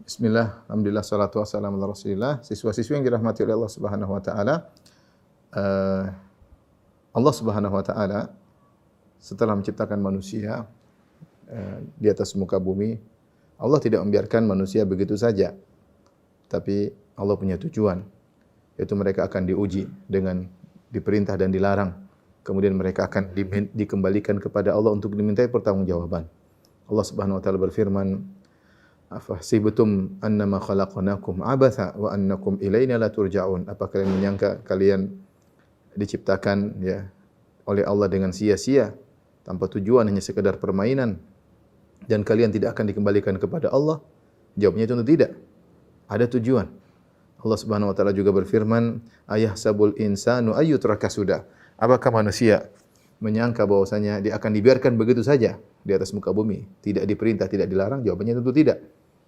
Bismillah, alhamdulillah, salatu wassalamu ala Rasulillah. Siswa-siswi yang dirahmati oleh Allah Subhanahu wa taala. Allah Subhanahu wa taala setelah menciptakan manusia di atas muka bumi, Allah tidak membiarkan manusia begitu saja. Tapi Allah punya tujuan, yaitu mereka akan diuji dengan diperintah dan dilarang. Kemudian mereka akan dikembalikan kepada Allah untuk dimintai pertanggungjawaban. Allah Subhanahu wa taala berfirman, "Afahsibtum annama khalaqnakum abatha wa annakum ilaina la turja'un." Apa kalian menyangka kalian diciptakan oleh Allah dengan sia-sia, tanpa tujuan, hanya sekedar permainan, dan kalian tidak akan dikembalikan kepada Allah? Jawabnya tentu tidak. Ada tujuan. Allah Subhanahu wa taala juga berfirman, "Ayahsabul insanu ayyutraka sudah." Apakah manusia menyangka bahwasanya dia akan dibiarkan begitu saja di atas muka bumi, tidak diperintah, tidak dilarang? Jawabannya tentu tidak.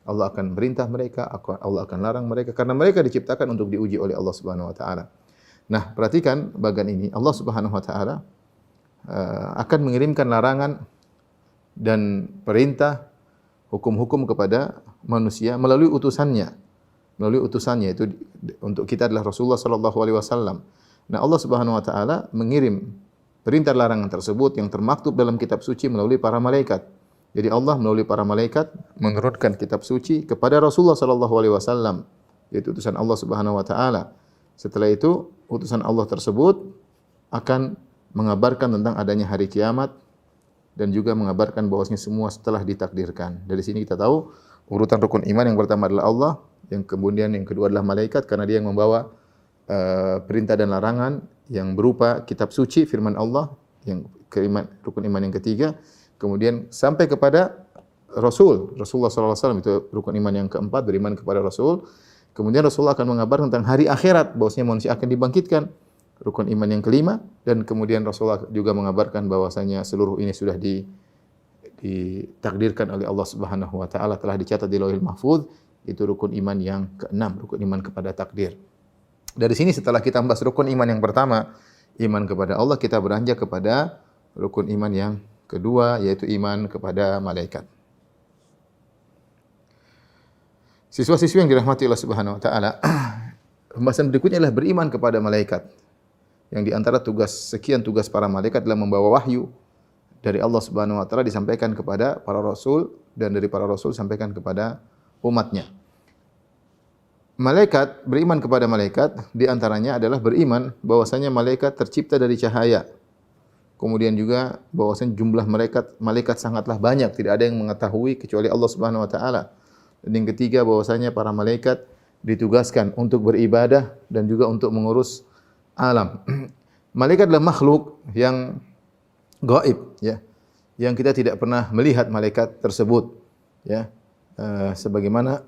Allah akan merintah mereka, Allah akan larang mereka, karena mereka diciptakan untuk diuji oleh Allah Subhanahu wa taala. Nah, perhatikan bagian ini. Allah Subhanahu wa taala akan mengirimkan larangan dan perintah, hukum-hukum kepada manusia melalui utusannya. Melalui utusannya itu untuk kita adalah Rasulullah sallallahu alaihi wasallam. Nah, Allah Subhanahu wa taala mengirim perintah larangan tersebut yang termaktub dalam kitab suci melalui para malaikat. Jadi Allah melalui para malaikat menurunkan kitab suci kepada Rasulullah sallallahu alaihi wasallam, yaitu utusan Allah Subhanahu wa taala. Setelah itu, utusan Allah tersebut akan mengabarkan tentang adanya hari kiamat dan juga mengabarkan bahwasanya semua setelah ditakdirkan. Dari sini kita tahu urutan rukun iman yang pertama adalah Allah, yang kemudian yang kedua adalah malaikat karena dia yang membawa perintah dan larangan yang berupa kitab suci firman Allah, yang rukun iman yang ketiga. Kemudian sampai kepada Rasulullah sallallahu alaihi wasallam, itu rukun iman yang keempat, beriman kepada Rasul. Kemudian Rasulullah akan mengabarkan tentang hari akhirat, bahwasanya manusia akan dibangkitkan, rukun iman yang kelima. Dan kemudian Rasulullah juga mengabarkan bahwasanya seluruh ini sudah ditakdirkan oleh Allah Subhanahu wa taala, telah dicatat di Lauhil Mahfuz. Itu rukun iman yang keenam, rukun iman kepada takdir. Dari sini setelah kita membahas rukun iman yang pertama, iman kepada Allah, kita beranjak kepada rukun iman yang kedua, yaitu iman kepada malaikat. Siswa-siswi yang dirahmati Allah Subhanahu wa taala, pembahasan berikutnya adalah beriman kepada malaikat. Yang di antara sekian tugas para malaikat adalah membawa wahyu dari Allah Subhanahu wa taala disampaikan kepada para rasul, dan dari para rasul disampaikan kepada umatnya. Malaikat, beriman kepada malaikat di antaranya adalah beriman bahwasanya malaikat tercipta dari cahaya. Kemudian juga bahwasanya jumlah malaikat sangatlah banyak, tidak ada yang mengetahui kecuali Allah Subhanahu wa taala. Dan yang ketiga bahwasanya para malaikat ditugaskan untuk beribadah dan juga untuk mengurus alam. Malaikat adalah makhluk yang gaib, yang kita tidak pernah melihat malaikat tersebut, sebagaimana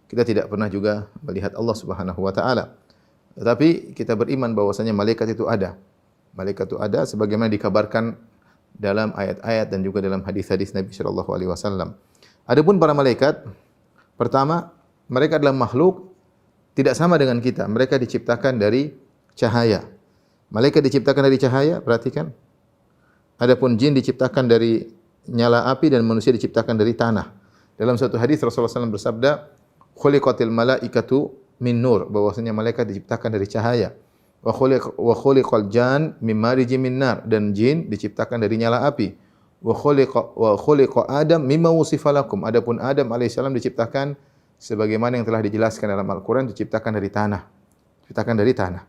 kita tidak pernah juga melihat Allah Subhanahu wa taala. Tetapi kita beriman bahwasanya malaikat itu ada. Malaikat itu ada sebagaimana dikabarkan dalam ayat-ayat dan juga dalam hadis-hadis Nabi sallallahu alaihi wasallam. Adapun para malaikat, pertama, mereka adalah makhluk tidak sama dengan kita. Mereka diciptakan dari cahaya. Malaikat diciptakan dari cahaya, perhatikan. Adapun jin diciptakan dari nyala api dan manusia diciptakan dari tanah. Dalam suatu hadis Rasulullah SAW bersabda, "Khuliqatil malaikatu min nur," bahwasanya malaikat diciptakan dari cahaya. Wa khuliqal jan min marijim min nar, dan jin diciptakan dari nyala api. Wa khuliqa Adam mimma wusifa lakum, adapun Adam alaihissalam diciptakan sebagaimana yang telah dijelaskan dalam Al-Qur'an, diciptakan dari tanah. Diciptakan dari tanah.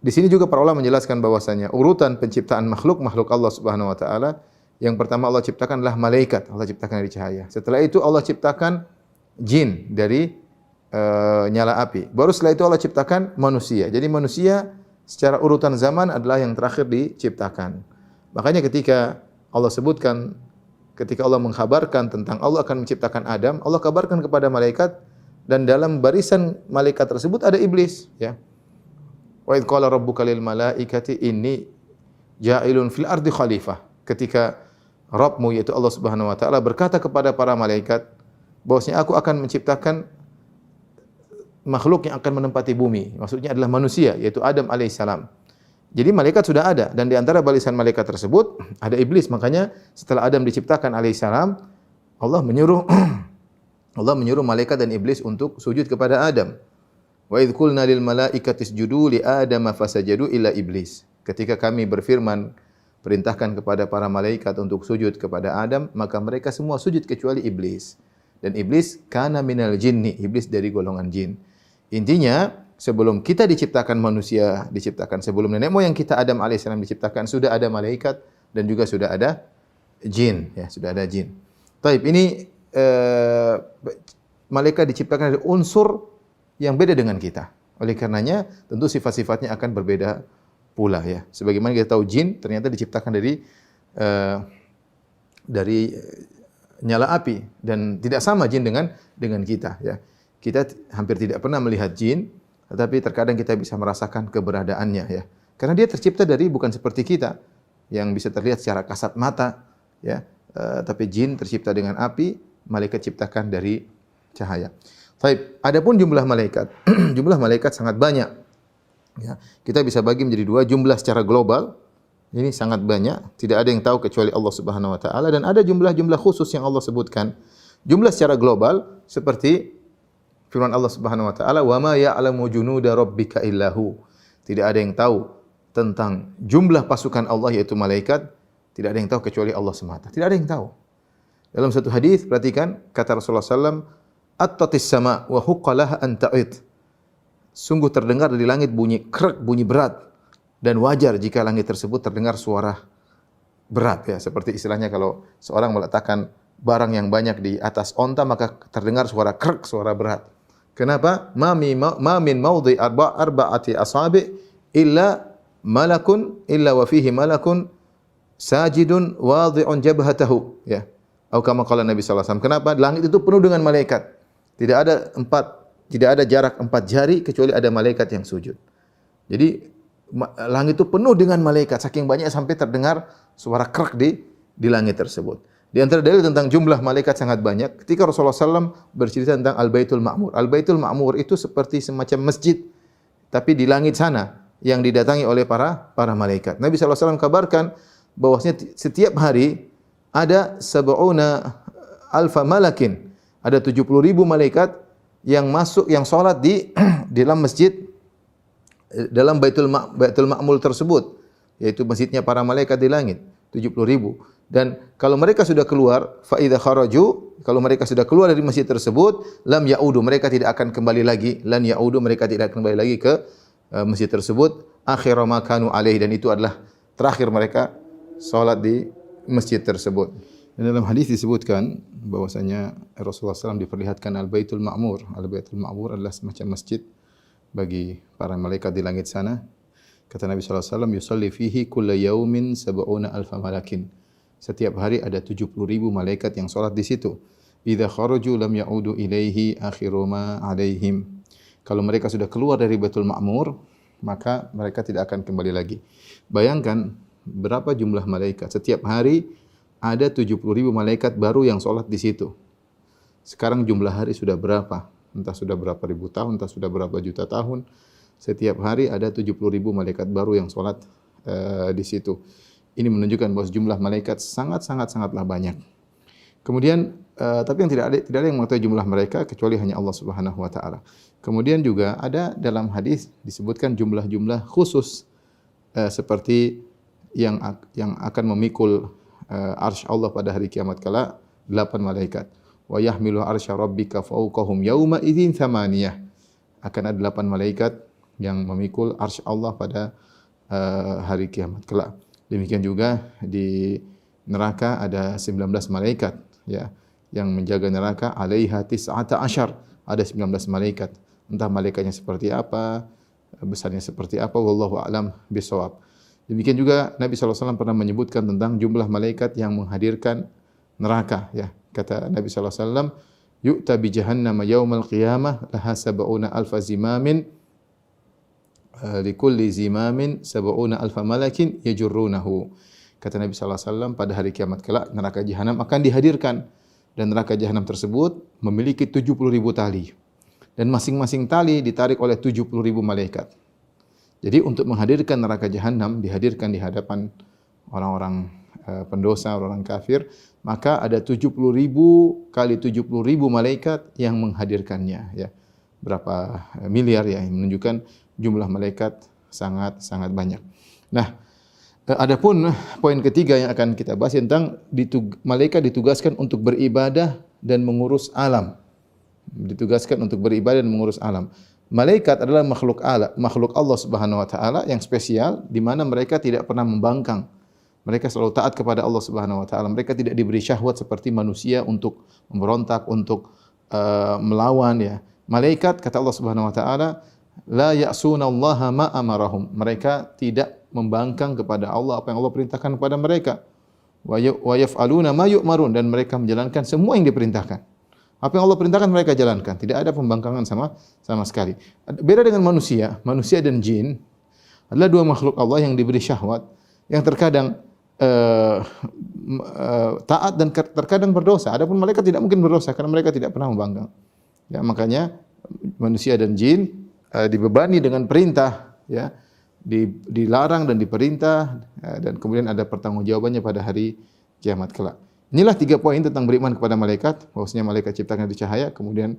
Di sini juga para ulama menjelaskan bahwasanya urutan penciptaan makhluk Allah Subhanahu wa taala, yang pertama Allah ciptakan adalah malaikat, Allah ciptakan dari cahaya. Setelah itu Allah ciptakan jin dari nyala api. Baru setelah itu Allah ciptakan manusia. Jadi manusia secara urutan zaman adalah yang terakhir diciptakan. Makanya ketika Allah sebutkan, ketika Allah mengkhabarkan tentang Allah akan menciptakan Adam, Allah kabarkan kepada malaikat, dan dalam barisan malaikat tersebut ada iblis. Wa idz qala rabbuka lil malaikati inni ja'ilun fil ardi khalifah. Ketika Rabbmu, yaitu Allah Subhanahu wa taala, berkata kepada para malaikat bahwasanya aku akan menciptakan makhluk yang akan menempati bumi. Maksudnya adalah manusia, yaitu Adam alaihissalam. Jadi malaikat sudah ada, dan di antara barisan malaikat tersebut ada iblis. Makanya setelah Adam diciptakan alaihissalam, Allah menyuruh Allah menyuruh malaikat dan iblis untuk sujud kepada Adam. Wa idz qulna lil malaikati isjudu li Adama fasajadu illa iblis. Ketika kami berfirman perintahkan kepada para malaikat untuk sujud kepada Adam, maka mereka semua sujud kecuali iblis. Dan iblis kana minal jinni, iblis dari golongan jin. Intinya, sebelum kita diciptakan manusia, diciptakan sebelum nenek moyang kita Adam alaihissalam diciptakan, sudah ada malaikat dan juga sudah ada jin, ya, sudah ada jin. Taib, ini malaikat diciptakan dari unsur yang beda dengan kita. Oleh karenanya, tentu sifat-sifatnya akan berbeda pula, ya. Sebagaimana kita tahu jin ternyata diciptakan dari nyala api dan tidak sama jin dengan kita, ya. Kita hampir tidak pernah melihat jin, tetapi terkadang kita bisa merasakan keberadaannya, ya. Karena dia tercipta dari bukan seperti kita yang bisa terlihat secara kasat mata, ya. Tapi jin tercipta dengan api, malaikat ciptakan dari cahaya. Baik, adapun jumlah malaikat, jumlah malaikat sangat banyak. Ya, kita bisa bagi menjadi dua, jumlah secara global ini sangat banyak, tidak ada yang tahu kecuali Allah Subhanahu wa taala, dan ada jumlah-jumlah khusus yang Allah sebutkan. Jumlah secara global seperti firman Allah Subhanahu wa taala, "Wa ma ya'lamu junuda rabbika illahu." Tidak ada yang tahu tentang jumlah pasukan Allah yaitu malaikat, tidak ada yang tahu kecuali Allah semata. Tidak ada yang tahu. Dalam satu hadis perhatikan kata Rasulullah sallallahu alaihi wasallam, "Attatis sama wa huqqalaha an ta'id." Sungguh terdengar dari langit bunyi krek, bunyi berat, dan wajar jika langit tersebut terdengar suara berat, ya, seperti istilahnya kalau seorang meletakkan barang yang banyak di atas onta maka terdengar suara krek, suara berat. Kenapa? Ma min maudhi arba'ati asabi' illa wa fihi malakun sajidun wadhi'un jabhatahu, ya. Atau kama qala Nabi sallallahu alaihi wasallam. Kenapa? Langit itu penuh dengan malaikat. Tidak ada jarak 4 jari kecuali ada malaikat yang sujud. Jadi langit itu penuh dengan malaikat, saking banyak sampai terdengar suara krek di langit tersebut. Di antara dalil tentang jumlah malaikat sangat banyak, ketika Rasulullah SAW bercerita tentang Al-Baitul Ma'mur. Al-Baitul Ma'mur itu seperti semacam masjid, tapi di langit sana, yang didatangi oleh para malaikat. Nabi SAW kabarkan bahwasanya setiap hari ada sab'una alfa malakin, ada 70.000 malaikat yang masuk, yang sholat di dalam masjid, dalam Baitul Ma'mur tersebut, yaitu masjidnya para malaikat di langit, 70.000. Dan kalau mereka sudah keluar, fa idza kharaju, kalau mereka sudah keluar dari masjid tersebut, lam yaudu, mereka tidak akan kembali lagi, lan yaudu, mereka tidak akan kembali lagi ke masjid tersebut, akhir ma kanu alaihi, dan itu adalah terakhir mereka sholat di masjid tersebut. Dan dalam hadis disebutkan bahwasanya Rasulullah SAW diperlihatkan Al-Baitul Ma'mur. Al-Baitul Ma'mur adalah semacam masjid bagi para malaikat di langit sana. Kata Nabi SAW, yusalli fihi kulla yaumin sab'una alfa malakin. Setiap hari ada 70.000 malaikat yang salat di situ. Idza kharaju lam ya'udu ilaihi akhiru ma alaihim. Kalau mereka sudah keluar dari Baitul Ma'mur, maka mereka tidak akan kembali lagi. Bayangkan berapa jumlah malaikat. Setiap hari ada 70.000 malaikat baru yang sholat di situ. Sekarang jumlah hari sudah berapa? Entah sudah berapa ribu tahun, entah sudah berapa juta tahun. Setiap hari ada 70.000 malaikat baru yang sholat di situ. Ini menunjukkan bahwa jumlah malaikat sangatlah banyak. Kemudian, tapi yang tidak ada yang mengetahui jumlah mereka kecuali hanya Allah Subhanahu wa taala. Kemudian juga ada dalam hadis disebutkan jumlah-jumlah khusus seperti yang akan memikul arsy Allah pada hari kiamat kala 8 malaikat. Wa yahmilu arsya rabbika fawqahum yauma idzin tsamaniyah. Akan ada 8 malaikat yang memikul arsy Allah pada hari kiamat kala. Demikian juga di neraka ada 19 malaikat, ya, yang menjaga neraka, alaiha tis'ata asyar, ada 19 malaikat. Entah malaikatnya seperti apa, besarnya seperti apa, wallahu a'lam bishawab. Demikian juga Nabi SAW pernah menyebutkan tentang jumlah malaikat yang menghadirkan neraka, ya. Kata Nabi SAW, yu'ta bi jahannam yaumal qiyamah laha sab'una alfa zimamin, likulli zimamin sab'una alfa malakin yajurrunahu. Kata Nabi SAW, pada hari kiamat kelak neraka jahanam akan dihadirkan, dan neraka jahanam tersebut memiliki 70.000 tali, dan masing-masing tali ditarik oleh 70.000 malaikat. Jadi untuk menghadirkan neraka jahanam dihadirkan di hadapan orang-orang pendosa, orang kafir, maka ada 70.000 kali 70.000 malaikat yang menghadirkannya, ya. Berapa miliar ya, yang menunjukkan jumlah malaikat sangat banyak. Nah, adapun poin ketiga yang akan kita bahas tentang malaikat ditugaskan untuk beribadah dan mengurus alam. Ditugaskan untuk beribadah dan mengurus alam. Malaikat adalah makhluk Allah Subhanahu wa taala yang spesial di mana mereka tidak pernah membangkang. Mereka selalu taat kepada Allah Subhanahu wa taala. Mereka tidak diberi syahwat seperti manusia untuk memberontak, untuk melawan, ya. Malaikat, kata Allah Subhanahu wa taala, la ya'sunallaha ma amarahum. Mereka tidak membangkang kepada Allah apa yang Allah perintahkan kepada mereka. Wa yaf'aluna ma yu'marun, dan mereka menjalankan semua yang diperintahkan. Apa yang Allah perintahkan mereka jalankan, tidak ada pembangkangan sama sekali. Beda dengan manusia dan jin adalah dua makhluk Allah yang diberi syahwat, yang terkadang taat dan terkadang berdosa. Adapun malaikat tidak mungkin berdosa karena mereka tidak pernah membangkang. Ya, makanya manusia dan jin dibebani dengan perintah, ya, dilarang dan diperintah, dan kemudian ada pertanggungjawabannya pada hari kiamat kelak. Inilah 3 poin tentang beriman kepada malaikat, bahwasanya malaikat ciptakan dari cahaya, kemudian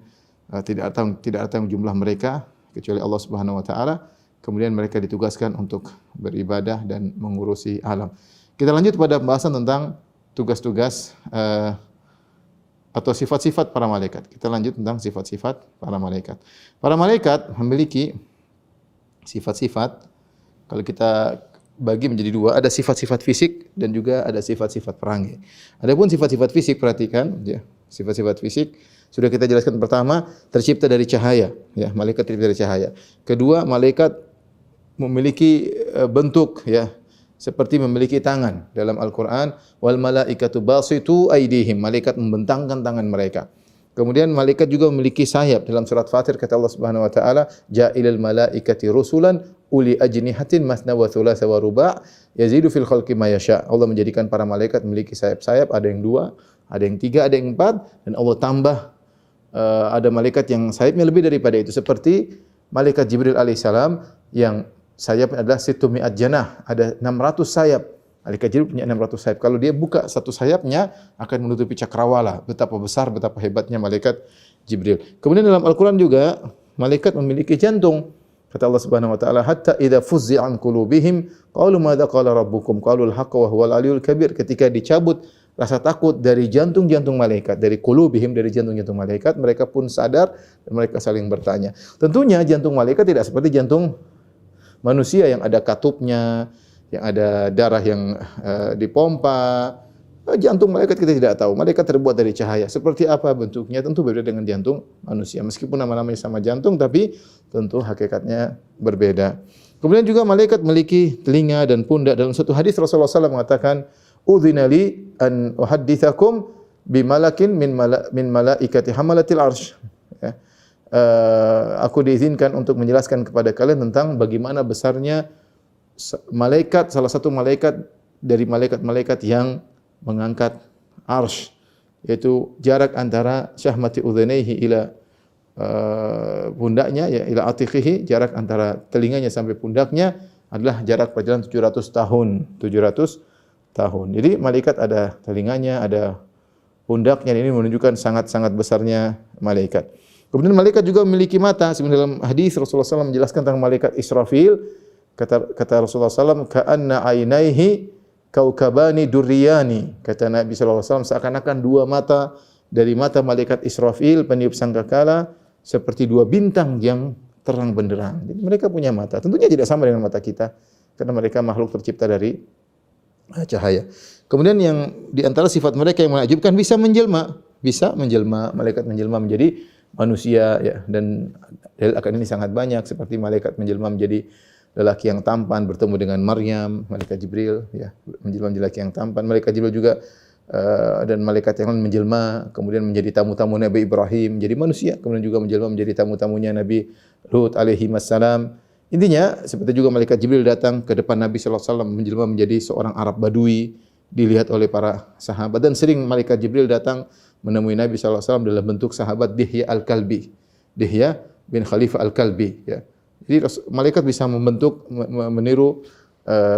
tidak ada jumlah mereka kecuali Allah Subhanahu wa taala, kemudian mereka ditugaskan untuk beribadah dan mengurusi alam. Kita lanjut pada pembahasan tentang tugas-tugas atau sifat-sifat para malaikat. Kita lanjut tentang sifat-sifat para malaikat. Para malaikat memiliki sifat-sifat, kalau kita bagi menjadi 2, ada sifat-sifat fisik dan juga ada sifat-sifat perangai. Adapun sifat-sifat fisik, perhatikan, ya, sifat-sifat fisik sudah kita jelaskan. Pertama, tercipta dari cahaya, ya, malaikat tercipta dari cahaya. Kedua, malaikat memiliki bentuk, ya, seperti memiliki tangan. Dalam Al-Qur'an, wal malaikatu basitu aydihim, malaikat membentangkan tangan mereka. Kemudian malaikat juga memiliki sayap. Dalam surat Fatir kata Allah Subhanahu wa taala, ja'ilal malaikati rusulan uli ajnihatin masna wa thulatsa wa ruba' yazidu fil khalqi ma yasha. Allah menjadikan para malaikat memiliki sayap-sayap, ada yang 2, ada yang 3, ada yang 4, dan Allah tambah ada malaikat yang sayapnya lebih daripada itu, seperti malaikat Jibril alaihissalam yang sayapnya adalah situ mi'at janah, ada 600 sayap. Malaikat Jibril punya 600 sayap. Kalau dia buka satu sayapnya akan menutupi cakrawala. Betapa besar, betapa hebatnya malaikat Jibril. Kemudian dalam Al-Qur'an juga malaikat memiliki jantung. Kata Allah Subhanahu wa taala, hatta idza fuzzi'a an qulubihim qalu madza qala rabbukum qalu al-haqqa wa huwal aliyyul kabir. Ketika dicabut rasa takut dari jantung-jantung malaikat, dari qulubihim, dari jantung-jantung malaikat, mereka pun sadar dan mereka saling bertanya. Tentunya jantung malaikat tidak seperti jantung manusia yang ada katupnya, yang ada darah yang dipompa. Jantung malaikat kita tidak tahu. Malaikat terbuat dari cahaya. Seperti apa bentuknya? Tentu berbeda dengan jantung manusia. Meskipun nama-namanya sama jantung, tapi tentu hakikatnya berbeda. Kemudian juga malaikat memiliki telinga dan pundak. Dalam satu hadis Rasulullah SAW mengatakan, "Udzina li an uhadditsakum bimalakin min malaikati hamalatil arsy." Ya. Aku diizinkan untuk menjelaskan kepada kalian tentang bagaimana besarnya malaikat, salah satu malaikat dari malaikat-malaikat yang mengangkat arsy, yaitu jarak antara syahmati udhunaihi ila pundaknya, ya, ila atiqihi, jarak antara telinganya sampai pundaknya adalah jarak perjalanan 700 tahun. 700 tahun. Jadi malaikat ada telinganya, ada pundaknya. Ini menunjukkan sangat-sangat besarnya malaikat. Kemudian malaikat juga memiliki mata. Sebenarnya dalam hadis Rasulullah SAW menjelaskan tentang malaikat Israfil. Kata Rasulullah SAW, ka'anna ainaihi kaukabani durriyani. Kata Nabi SAW, seakan-akan 2 mata dari mata malaikat Israfil, peniup sangkakala, seperti 2 bintang yang terang benderang. Jadi mereka punya mata. Tentunya tidak sama dengan mata kita, karena mereka makhluk tercipta dari cahaya. Kemudian yang di antara sifat mereka yang menakjubkan, bisa menjelma, malaikat menjelma menjadi manusia, ya, dan dalil akan ini sangat banyak, seperti malaikat menjelma menjadi lelaki yang tampan bertemu dengan Maryam, malaikat Jibril, ya, menjelma menjadi lelaki yang tampan. Malaikat Jibril juga dan malaikat yang lain menjelma kemudian menjadi tamu-tamu Nabi Ibrahim, menjadi manusia, kemudian juga menjelma menjadi tamu-tamunya Nabi Lut alaihi wassalam. Intinya seperti juga malaikat Jibril datang ke depan Nabi sallallahu alaihi wasallam menjelma menjadi seorang Arab Badui, dilihat oleh para sahabat, dan sering malaikat Jibril datang menemui Nabi sallallahu alaihi wasallam dalam bentuk sahabat Dihya al-Kalbi, Dihya bin Khalifah al-Kalbi, ya. Jadi malaikat bisa membentuk, meniru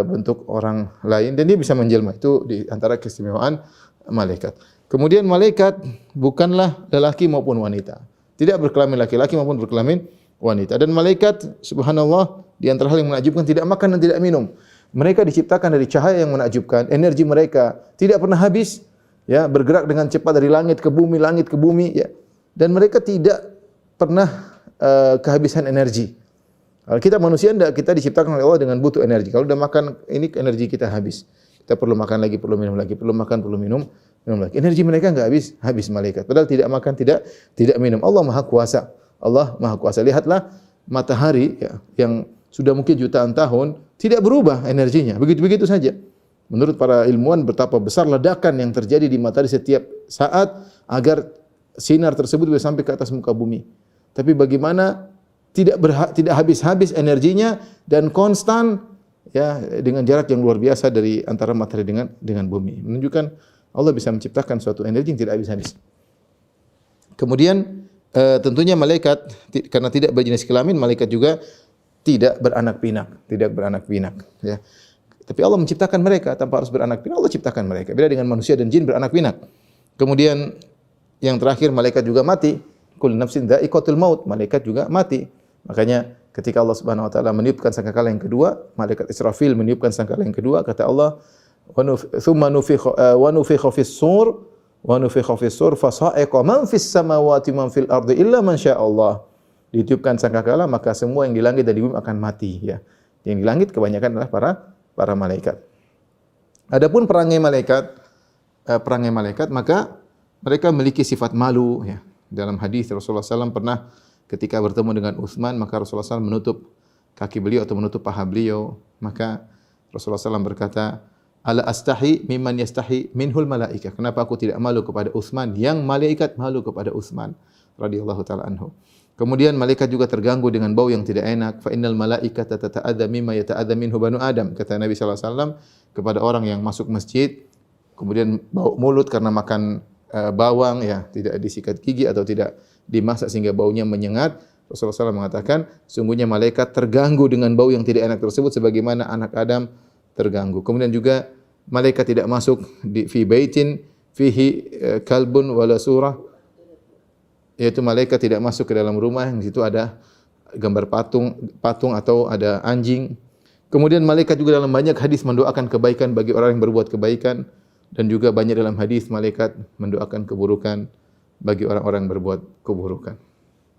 bentuk orang lain dan dia bisa menjelma. Itu di antara keistimewaan malaikat. Kemudian malaikat bukanlah lelaki maupun wanita. Tidak berkelamin laki-laki maupun berkelamin wanita. Dan malaikat subhanallah di antara hal yang menakjubkan tidak makan dan tidak minum. Mereka diciptakan dari cahaya yang menakjubkan, energi mereka tidak pernah habis, ya, bergerak dengan cepat dari langit ke bumi, ya. Dan mereka tidak pernah kehabisan energi. Kalau kita manusia enggak, kita diciptakan oleh Allah dengan butuh energi. Kalau udah makan ini energi kita habis. Kita perlu makan lagi, perlu minum lagi, perlu makan, perlu minum lagi. Energi mereka enggak habis malaikat. Padahal tidak makan, tidak minum. Allah Maha Kuasa. Allah Maha Kuasa. Lihatlah matahari, ya, yang sudah mungkin jutaan tahun tidak berubah energinya. Begitu-begitu saja. Menurut para ilmuwan betapa besar ledakan yang terjadi di matahari setiap saat agar sinar tersebut bisa sampai ke atas muka bumi. Tapi bagaimana tidak habis-habis energinya dan konstan, ya, dengan jarak yang luar biasa dari antara matahari dengan bumi. Menunjukkan Allah bisa menciptakan suatu energi yang tidak habis-habis. Kemudian tentunya malaikat karena tidak berjenis kelamin, malaikat juga tidak beranak pinak, ya. Tapi Allah menciptakan mereka tanpa harus beranak pinak. Allah ciptakan mereka. Beda dengan manusia dan jin beranak pinak. Kemudian yang terakhir malaikat juga mati. Kullu nafsin dha'iqatul maut. Malaikat juga mati. Makanya ketika Allah Subhanahu wa taala meniupkan sangkakala yang kedua, malaikat Israfil meniupkan sangkakala yang kedua, kata Allah, "Tsumma nufikha fis sur fa sa'iqa man fis samawati man fil ardi illa man syaa Allah." Ditiupkan sangkakala maka semua yang di langit dan di bumi akan mati, ya. Yang di langit kebanyakan adalah para malaikat. Adapun perangai malaikat maka mereka memiliki sifat malu, ya. Dalam hadis Rasulullah SAW pernah ketika bertemu dengan Utsman, maka Rasulullah SAW menutup kaki beliau atau menutup paha beliau. Maka Rasulullah SAW berkata, "Ala astahi mimman yastahi minhul malaikah." Kenapa aku tidak malu kepada Utsman yang malaikat malu kepada Utsman radhiyallahu taala anhu. Kemudian malaikat juga terganggu dengan bau yang tidak enak. Fa innal malaikata tata'adza mimma yata'adza minhu banu Adam. Kata Nabi sallallahu alaihi wasallam kepada orang yang masuk masjid kemudian bau mulut karena makan bawang, ya, tidak disikat gigi atau tidak dimasak sehingga baunya menyengat. Rasulullah SAW mengatakan, sungguhnya malaikat terganggu dengan bau yang tidak enak tersebut sebagaimana anak Adam terganggu. Kemudian juga malaikat tidak masuk di fi baitin fihi kalbun wala surah, yaitu malaikat tidak masuk ke dalam rumah yang di situ ada gambar patung atau ada anjing. Kemudian malaikat juga dalam banyak hadis mendoakan kebaikan bagi orang yang berbuat kebaikan. Dan juga banyak dalam hadis malaikat mendoakan keburukan bagi orang-orang yang berbuat keburukan.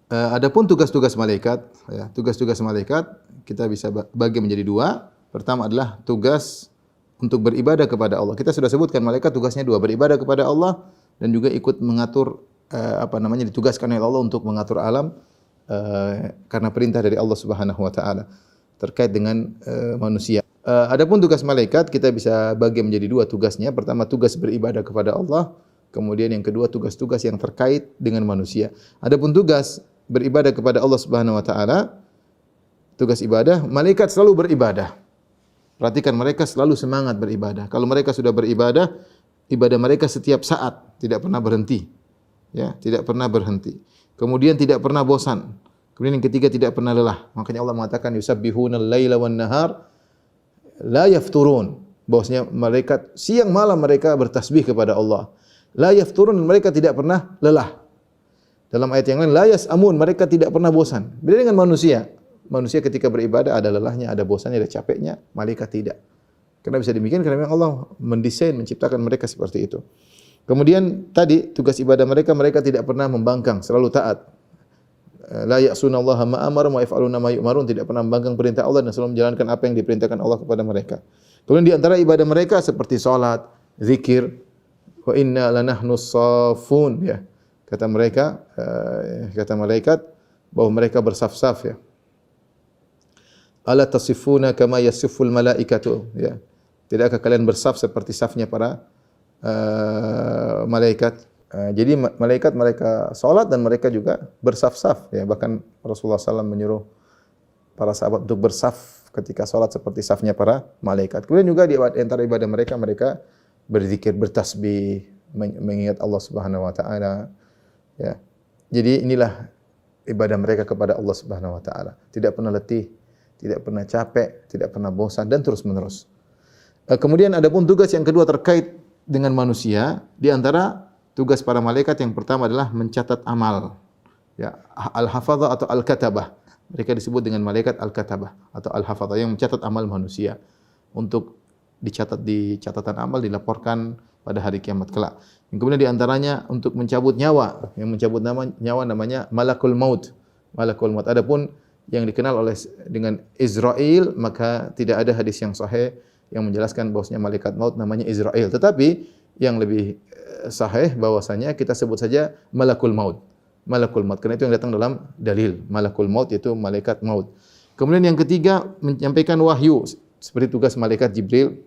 Adapun tugas-tugas malaikat, ya, tugas-tugas malaikat kita bisa bagi menjadi dua. Pertama adalah tugas untuk beribadah kepada Allah. Kita sudah sebutkan malaikat tugasnya dua, beribadah kepada Allah dan juga ikut mengatur ditugaskan oleh Allah untuk mengatur alam karena perintah dari Allah Subhanahu wa taala terkait dengan manusia. Adapun tugas malaikat kita bisa bagi menjadi dua tugasnya. Pertama tugas beribadah kepada Allah, kemudian yang kedua tugas-tugas yang terkait dengan manusia. Adapun tugas beribadah kepada Allah Subhanahu wa taala, tugas ibadah, malaikat selalu beribadah. Perhatikan mereka selalu semangat beribadah. Kalau mereka sudah beribadah, ibadah mereka setiap saat, tidak pernah berhenti. Ya, tidak pernah berhenti. Kemudian tidak pernah bosan. Kemudian yang ketiga tidak pernah lelah. Makanya Allah mengatakan yusabbihunal laila wan nahar la yafturun. Bahwasanya malaikat siang malam mereka bertasbih kepada Allah. La yafturun, mereka tidak pernah lelah. Dalam ayat yang lain la yasamun, mereka tidak pernah bosan. Beda dengan manusia. Manusia ketika beribadah ada lelahnya, ada bosannya, ada capeknya, malaikat tidak. Kenapa bisa demikian? Karena memang Allah mendesain, menciptakan mereka seperti itu. Kemudian tadi tugas ibadah mereka tidak pernah membangkang, selalu taat. La ya'sunallaha ma amara wa yaf'aluna ma yu'marun, tidak pernah membangkang perintah Allah dan selalu menjalankan apa yang diperintahkan Allah kepada mereka. Kemudian di antara ibadah mereka seperti salat, zikir, wa inna lanahnu shaffun, ya. Kata malaikat bahwa mereka bersaf-saf, ya. Ala tasifuna kama yasiful malaikatu, ya. Tidakkah kalian bersaf seperti safnya para malaikat? Jadi malaikat mereka salat dan mereka juga bersaf-saf, ya. Bahkan Rasulullah SAW menyuruh para sahabat untuk bersaf ketika salat seperti safnya para malaikat. Kemudian juga di antara ibadah mereka berzikir, bertasbih, mengingat Allah Subhanahu wa taala, ya. Jadi inilah ibadah mereka kepada Allah Subhanahu wa taala. Tidak pernah letih, tidak pernah capek, tidak pernah bosan dan terus-menerus. Kemudian ada pun tugas yang kedua terkait dengan manusia, di antara tugas para malaikat yang pertama adalah mencatat amal. Ya, al-hafadzah atau al-katabah. Mereka disebut dengan malaikat al-katabah atau al-hafadzah yang mencatat amal manusia untuk dicatat di catatan amal, dilaporkan pada hari kiamat kelak. Yang kemudian di antaranya untuk mencabut nyawa, yang mencabut nyawa namanya malakul maut. Malakul maut. Adapun yang dikenal dengan Israel, maka tidak ada hadis yang sahih yang menjelaskan bahwasanya malaikat maut namanya Israel. Tetapi yang lebih sahih bahwasanya kita sebut saja malakul maut. Malakul maut, karena itu yang datang dalam dalil. Malakul maut yaitu malaikat maut. Kemudian yang ketiga menyampaikan wahyu seperti tugas malaikat Jibril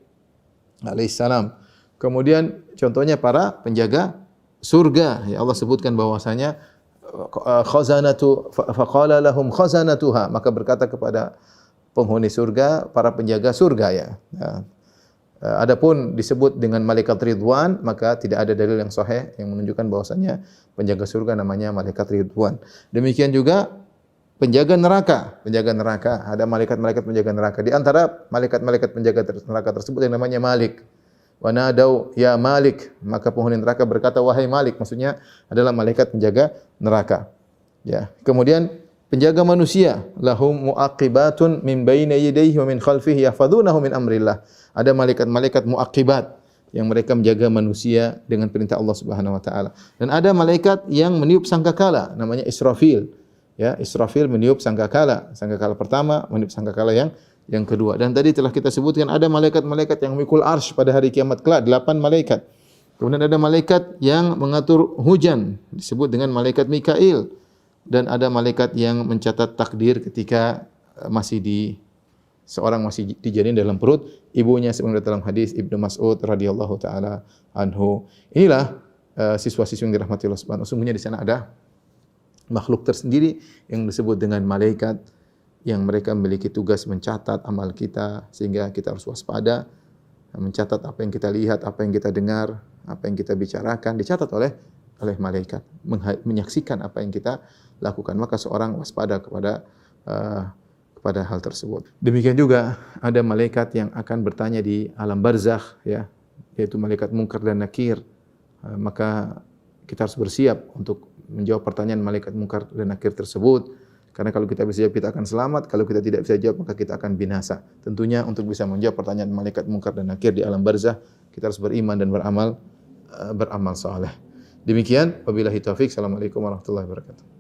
alaihissalam. Kemudian contohnya para penjaga surga. Ya Allah sebutkan bahwasanya faqala lahum khazanatuha, maka berkata kepada penghuni surga, para penjaga surga ya. Adapun disebut dengan malaikat Ridwan, maka tidak ada dalil yang sahih yang menunjukkan bahwasanya penjaga surga namanya malaikat Ridwan. Demikian juga penjaga neraka, ada malaikat-malaikat penjaga neraka. Di antara malaikat-malaikat penjaga neraka tersebut yang namanya Malik. Wa nadau ya Malik, maka penghuni neraka berkata wahai Malik, maksudnya adalah malaikat penjaga neraka. Ya. Kemudian penjaga manusia, lahum muaqibatun min baini yadayhi wa min khalfihi yahfazunahu min amrillah. Ada malaikat-malaikat muaqibat yang mereka menjaga manusia dengan perintah Allah Subhanahu wa taala. Dan ada malaikat yang meniup sangkakala, namanya Israfil. Ya, Israfil meniup sangkakala. Sangkakala pertama, meniup sangkakala yang kedua. Dan tadi telah kita sebutkan ada malaikat-malaikat yang memikul arsy pada hari kiamat kelak, 8 malaikat. Kemudian ada malaikat yang mengatur hujan, disebut dengan malaikat Mikail. Dan ada malaikat yang mencatat takdir ketika seorang masih dijanin dalam perut ibunya, sebagaimana dalam hadis Ibnu Mas'ud radhiyallahu taala anhu. Inilah siswa-siswa yang dirahmati Allah Subhanahu wa taala. Sungguhnya di sana ada makhluk tersendiri yang disebut dengan malaikat yang mereka memiliki tugas mencatat amal kita, sehingga kita harus waspada, mencatat apa yang kita lihat, apa yang kita dengar, apa yang kita bicarakan, dicatat oleh malaikat, menyaksikan apa yang kita lakukan. Maka seorang waspada kepada hal tersebut. Demikian juga ada malaikat yang akan bertanya di alam barzakh, ya, yaitu malaikat Munkar dan Nakir. Maka kita harus bersiap untuk menjawab pertanyaan malaikat Munkar dan Nakir tersebut. Karena kalau kita bisa jawab, kita akan selamat. Kalau kita tidak bisa jawab, maka kita akan binasa. Tentunya untuk bisa menjawab pertanyaan malaikat Munkar dan Nakir di alam barzakh, kita harus beriman dan beramal saleh. Demikian, wabillahi taufik. Assalamualaikum warahmatullahi wabarakatuh.